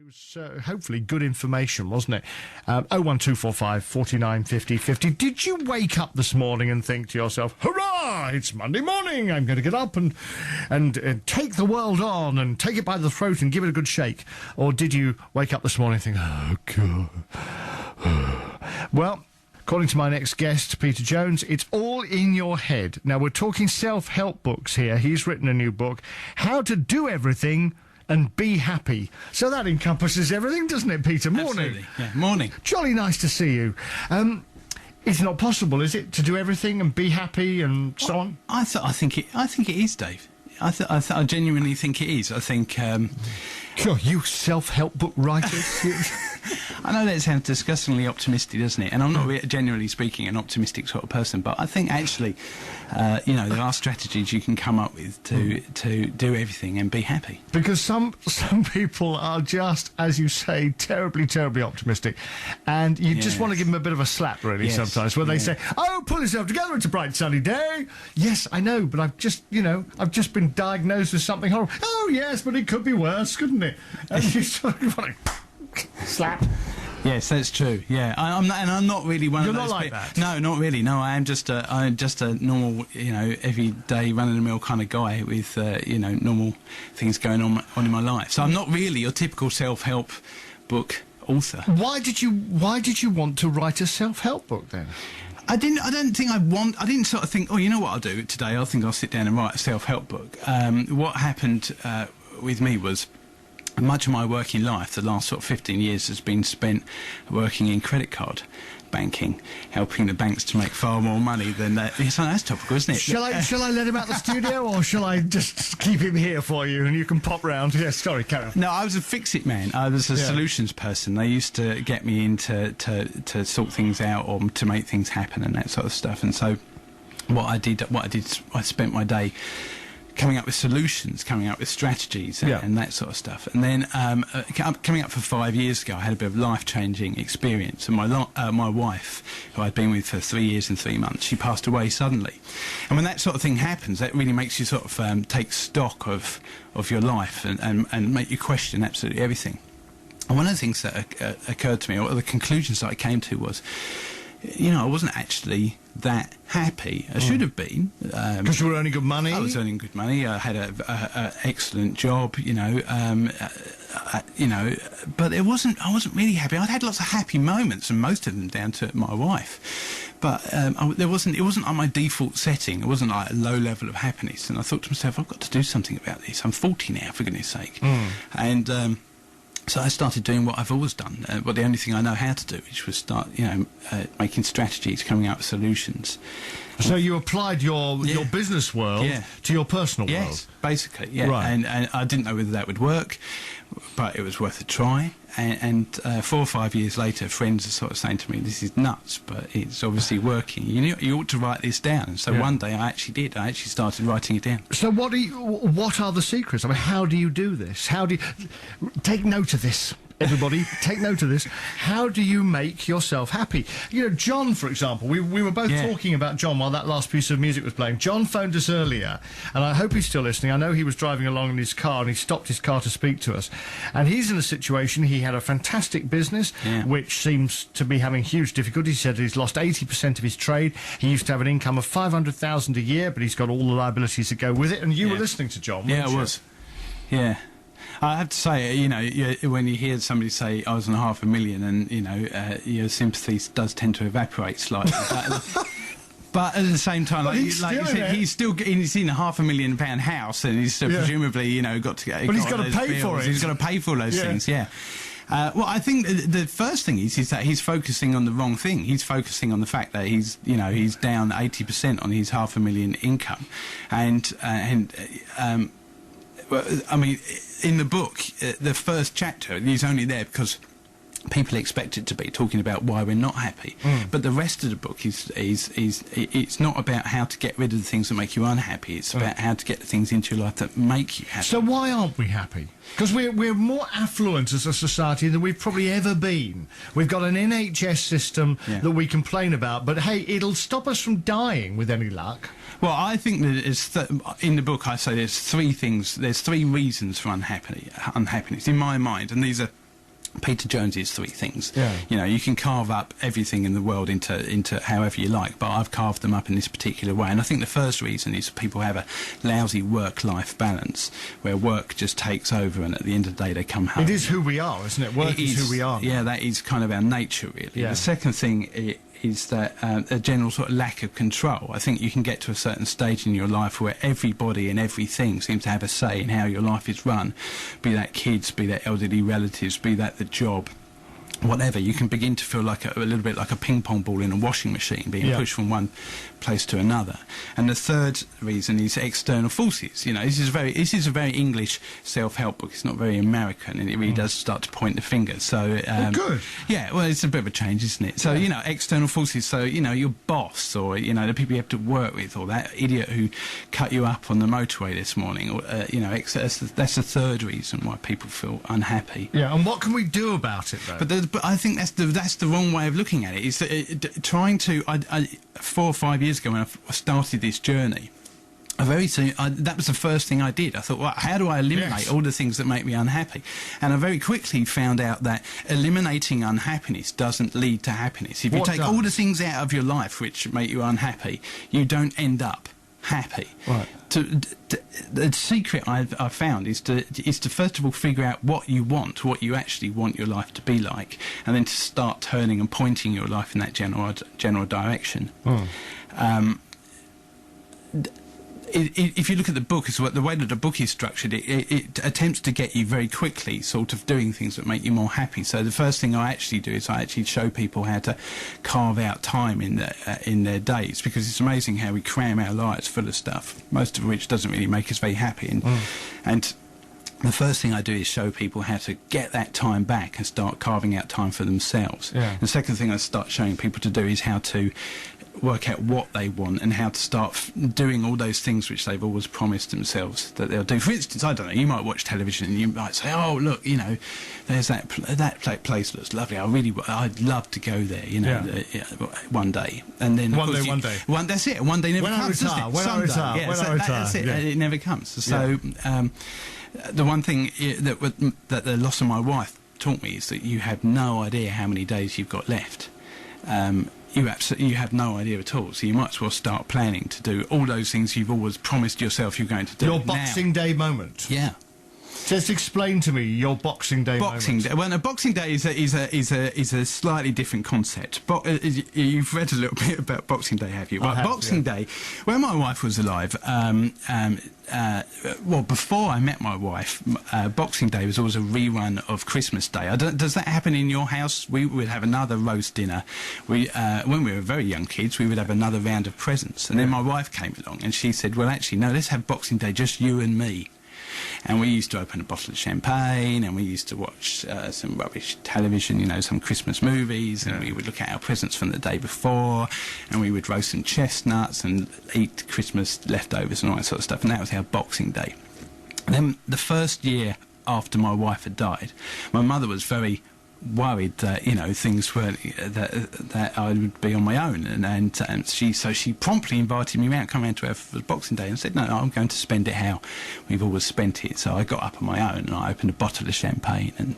was hopefully good information, wasn't it? 01245 49 50 50. Did you wake up this morning and think to yourself, hurrah, it's Monday morning, I'm going to get up and take the world on and take it by the throat and give it a good shake? Or did you wake up this morning and think, oh, God. Well, according to my next guest, Peter Jones, it's all in your head. Now, we're talking self-help books here. He's written a new book, How to Do Everything and Be Happy. So that encompasses everything, doesn't it, Peter? Morning. Absolutely. Yeah, morning. Jolly nice to see you. It's not possible, is it, to do everything and be happy and so on? I think it is, Dave. I genuinely think it is. I think... God, you self-help book writers. I know that sounds disgustingly optimistic, doesn't it? And I'm not, generally speaking, an optimistic sort of person, but I think actually, there are strategies you can come up with to do everything and be happy. Because some people are just, as you say, terribly, terribly optimistic, and you just want to give them a bit of a slap, really, sometimes, where they say, "Oh, pull yourself together, it's a bright sunny day." Yes, I know, but I've just been diagnosed with something horrible. Oh, yes, but it could be worse, couldn't it? And you sort of want to slap. Yes, that's true. Yeah, I'm not really one You're of those. You're not like people. that. No, not really. No, I'm just a normal, everyday run-of-the-mill kind of guy with normal things going on in my life. So I'm not really your typical self-help book author. Why did you want to write a self-help book then? I didn't sort of think, oh, you know what I'll do today? I think I'll sit down and write a self-help book. What happened with me was, much of my working life, the last sort of 15 years, has been spent working in credit card banking, helping the banks to make far more money than that. Yes, that's topical, isn't it? Shall I let him out the studio, or shall I just keep him here for you and you can pop round? Yes, sorry, carry on. No, I was a fix-it man. I was a solutions person. They used to get me in to sort things out or to make things happen and that sort of stuff. And so what I did, I spent my day coming up with solutions, coming up with strategies and that sort of stuff. And then coming up for 5 years ago, I had a bit of life-changing experience. And my wife, who I'd been with for 3 years and 3 months, she passed away suddenly. And when that sort of thing happens, that really makes you sort of take stock of your life and make you question absolutely everything. And one of the things that occurred to me, or the conclusions that I came to was, I wasn't actually that happy. I should have been. Because you were earning good money? I was earning good money. I had an excellent job, but I wasn't really happy. I'd had lots of happy moments, and most of them down to my wife. But it wasn't on my default setting. It wasn't like a low level of happiness. And I thought to myself, I've got to do something about this. I'm 40 now, for goodness sake. And so I started doing what I've always done, the only thing I know how to do, which was start, making strategies, coming out with solutions. So you applied your business world to your personal world? Yes, basically, yeah. Right. And I didn't know whether that would work, but it was worth a try. And 4 or 5 years later, friends are sort of saying to me, this is nuts, but it's obviously working. You ought to write this down. And so one day I actually did. I actually started writing it down. So what are the secrets? I mean, how do you do this? How do you... Take note of this. Everybody, take note of this. How do you make yourself happy? John, for example, we were both talking about John while that last piece of music was playing. John phoned us earlier, and I hope he's still listening. I know he was driving along in his car, and he stopped his car to speak to us. And he's in a situation, he had a fantastic business, which seems to be having huge difficulty. He said he's lost 80% of his trade. He used to have an income of $500,000 a year, but he's got all the liabilities that go with it. And you were listening to John, weren't you? I was. Yeah. I have to say, when you hear somebody say, I was on $500,000, and, your sympathy does tend to evaporate slightly. But at the same time, like you said, he's in a £500,000 house, and he's presumably, got to get... But he's got to pay for it. He's got to pay for all those things, well, I think the first thing is that he's focusing on the wrong thing. He's focusing on the fact that he's down 80% on his £500,000 income, well, I mean, in the book, the first chapter is only there because people expect it to be talking about why we're not happy. But the rest of the book is it's not about how to get rid of the things that make you unhappy. It's about how to get the things into your life that make you happy. So why aren't we happy? Because we're more affluent as a society than we've probably ever been. We've got an NHS system that we complain about, but hey, it'll stop us from dying with any luck. Well, I think that in the book I say there's 3 things, there's 3 reasons for unhappiness in my mind, and these are Peter Jones's 3 things. Yeah. You know, you can carve up everything in the world into however you like, but I've carved them up in this particular way. And I think the first reason is people have a lousy work-life balance, where work just takes over, and at the end of the day they come home. It is who we are, isn't it? Work is who we are. Yeah, that is kind of our nature, really. Yeah. The second thing is that a general sort of lack of control. I think you can get to a certain stage in your life where everybody and everything seems to have a say in how your life is run, be that kids, be that elderly relatives, be that the job, whatever. You can begin to feel like a little bit like a ping pong ball in a washing machine, being pushed from one place to another. And the third reason is external forces. You know, this is a very English self-help book. It's not very American, and it really does start to point the finger. So good. Yeah, well, it's a bit of a change, isn't it? So you know, external forces. So you know, your boss, or you know, the people you have to work with, or that idiot who cut you up on the motorway this morning, or you know, that's the third reason why people feel unhappy. Yeah, and what can we do about it, though? But I think that's the wrong way of looking at it. Is that trying to 4 or 5 years ago when I started this journey, that was the first thing I did. I thought, well, how do I eliminate all the things that make me unhappy? And I very quickly found out that eliminating unhappiness doesn't lead to happiness. If you take all the things out of your life which make you unhappy, you don't end up happy. Right. The secret I've found is to first of all figure out what you actually want your life to be like, and then to start turning and pointing your life in that general direction. If you look at the book, the way that the book is structured, it attempts to get you very quickly sort of doing things that make you more happy. So the first thing I actually do is I actually show people how to carve out time in their days, because it's amazing how we cram our lives full of stuff, most of which doesn't really make us very happy. And the first thing I do is show people how to get that time back and start carving out time for themselves. Yeah. The second thing I start showing people to do is how to work out what they want and how to start doing all those things which they've always promised themselves that they'll do. For instance, I don't know, you might watch television and you might say, oh, look, you know, there's that place looks lovely. I'd love to go there, you know, one day. And then one day. That's it. One day never when comes, does it? When I retire. That's it. Yeah. It never comes. So the one thing that the loss of my wife taught me is that you have no idea how many days you've got left. You have no idea at all, so you might as well start planning to do all those things you've always promised yourself you're going to do. Your Boxing Day moment. Yeah. Just explain to me your Boxing Day moment. Well, a Boxing Day is a slightly different concept. You've read a little bit about Boxing Day, have you? Well, Boxing Day, when my wife was alive, well, before I met my wife, Boxing Day was always a rerun of Christmas Day. Does that happen in your house? We would have another roast dinner. When we were very young kids, we would have another round of presents. And then my wife came along and she said, well, actually, no, let's have Boxing Day, just you and me. And we used to open a bottle of champagne, and we used to watch some rubbish television, you know, some Christmas movies, and we would look at our presents from the day before, and we would roast some chestnuts and eat Christmas leftovers and all that sort of stuff. And that was our Boxing Day. And then the first year after my wife had died, my mother was very worried that, you know, things were that I would be on my own, and she promptly invited me around, come around to her for Boxing Day, and said, no, I'm going to spend it how we've always spent it. So I got up on my own and I opened a bottle of champagne and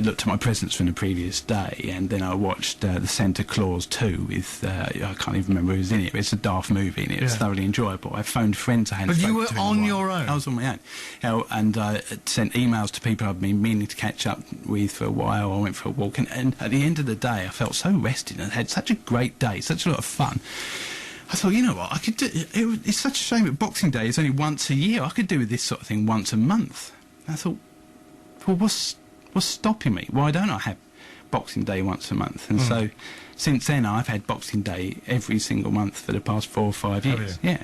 looked at my presents from the previous day, and then I watched the Santa Claus 2 with I can't even remember who was in it. It's a daft movie and it was thoroughly enjoyable. I phoned friends I hadn't spoken to. But you were on your own? I was on my own, and I sent emails to people I'd been meaning to catch up with for a while. I went for a walk, and at the end of the day I felt so rested and had such a great day, such a lot of fun. I thought, you know what, I could do it's such a shame that Boxing Day is only once a year. I could do this sort of thing once a month. And I thought, well, what's stopping me? Why don't I have Boxing Day once a month? And so since then I've had Boxing Day every single month for the past 4 or 5 years. Yeah.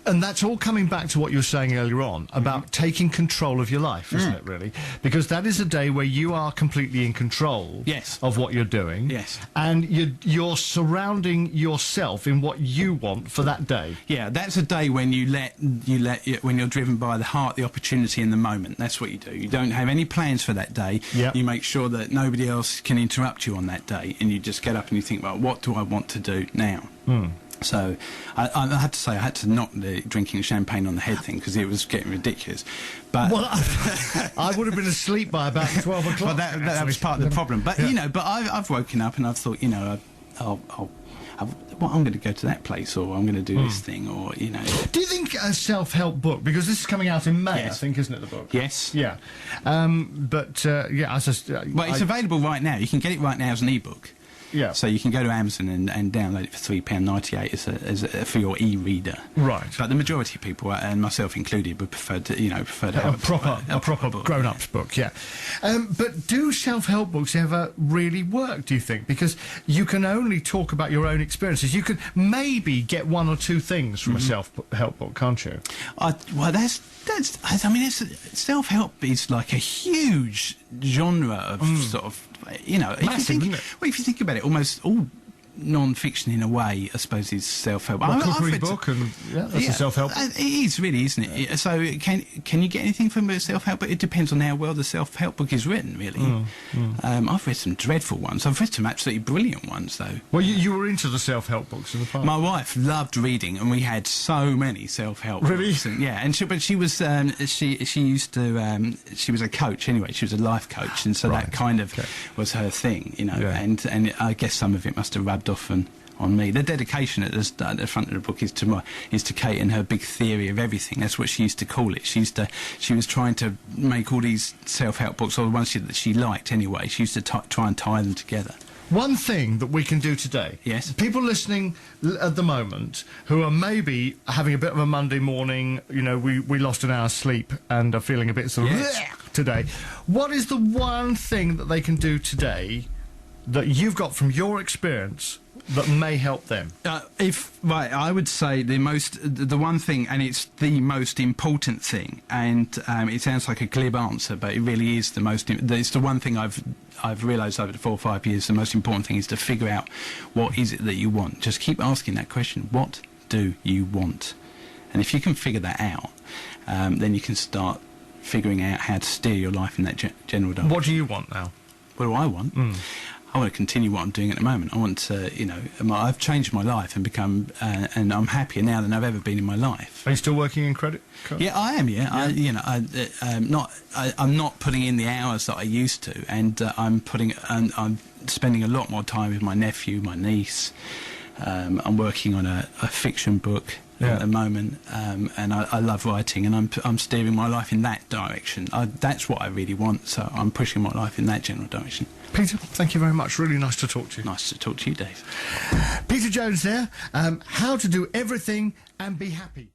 And that's all coming back to what you were saying earlier on about taking control of your life, isn't it, really? Because that is a day where you are completely in control of what you're doing. Yes. And you're surrounding yourself in what you want for that day. Yeah, that's a day when when you're driven by the heart, the opportunity and the moment. That's what you do. You don't have any plans for that day. Yep. You make sure that nobody else can interrupt you on that day, and you just get up and you think, well, what do I want to do now? So I had to say I had to knock the drinking champagne on the head thing because it was getting ridiculous. But well, I would have been asleep by about 12 o'clock. Well, that was part of the problem. But I've woken up and I've thought, I'm going to go to that place, or I'm going to do this thing, or Do you think a self-help book, because this is coming out in May, Yes. I think, isn't it, the book? Yes. Yeah. Well, it's available right now. You can get it right now as an ebook. Yeah. So you can go to Amazon and download it for £3.98 for your e-reader. Right. But the majority of people, and myself included, would prefer to have a proper grown-ups book. Yeah. But do self-help books ever really work, do you think? Because you can only talk about your own experiences. You can maybe get one or two things from a self-help book, can't you? Self-help is like a huge genre of sort of, Massive, isn't it? Well, if you think about it, almost all non-fiction in a way, I suppose, is self-help. Well, cookery book, and that's a self-help. It is really, isn't it? Yeah. So can you get anything from a self-help? But it depends on how well the self-help book is written, really. I've read some dreadful ones. I've read some absolutely brilliant ones, though. Well, you were into the self-help books in the past. My wife loved reading, and we had so many self-help really? books. And she was she used to she was a coach anyway. She was a life coach, and so that kind of was her thing, Yeah. And I guess some of it must have rubbed off on me. The dedication at the front of the book is to Kate and her big theory of everything. That's what she used to call it. She was trying to make all these self-help books, or the ones that she liked anyway. She used to try and tie them together. One thing that we can do today, yes, people listening at the moment who are maybe having a bit of a Monday morning, we lost an hour's sleep and are feeling a bit sort of today. What is the one thing that they can do today that you've got from your experience that may help them? I would say the one thing, and it's the most important thing, and it sounds like a glib answer, but it really is it's the one thing I've realised over the 4 or 5 years. The most important thing is to figure out what is it that you want. Just keep asking that question. What do you want? And if you can figure that out, then you can start figuring out how to steer your life in that general direction. What do you want now? What do I want? I want to continue what I'm doing at the moment. I want to, I've changed my life and become, and I'm happier now than I've ever been in my life. Are you still working in credit cards? Yeah, I am. Yeah, I'm not putting in the hours that I used to, and I'm spending a lot more time with my nephew, my niece. I'm working on a fiction book at the moment, and I love writing, and I'm steering my life in that direction. That's what I really want, so I'm pushing my life in that general direction. Peter, thank you very much. Really nice to talk to you. Nice to talk to you, Dave. Peter Jones there. How to do everything and be happy.